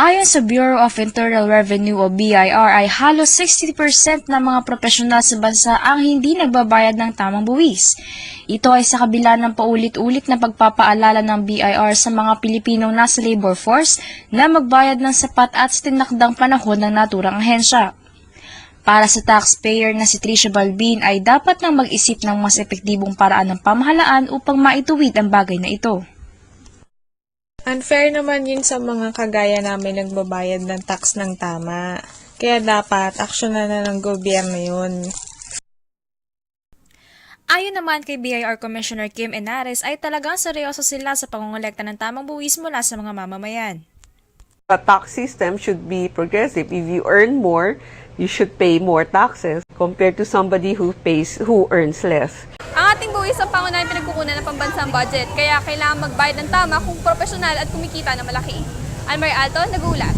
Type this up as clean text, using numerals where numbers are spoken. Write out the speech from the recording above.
Ayon sa Bureau of Internal Revenue o BIR ay halos 60% ng mga profesional sa bansa ang hindi nagbabayad ng tamang buwis. Ito ay sa kabila ng paulit-ulit na pagpapaalala ng BIR sa mga Pilipinong nasa labor force na magbayad ng sapat at sa tinakdang panahon ng naturang ahensya. Para sa taxpayer na si Tricia Balbin ay dapat nang mag-isip ng mas epektibong paraan ng pamahalaan upang maituwid ang bagay na ito. Unfair naman yun sa mga kagaya namin nagbabayad ng tax ng tama. Kaya dapat aksyonan na ng gobyerno yun. Ayon naman kay BIR Commissioner Kim Enares ay talagang seryoso sila sa pangongolekta ng tamang buwis mula sa mga mamamayan. The tax system should be progressive. If you earn more, you should pay more taxes compared to somebody who earns less. Ang ating buwis ang pangunahing pinagkukunan ng pambansang budget, kaya kailangan magbayad ng tama kung profesional at kumikita na malaki. Almar Alto, nag-uulat.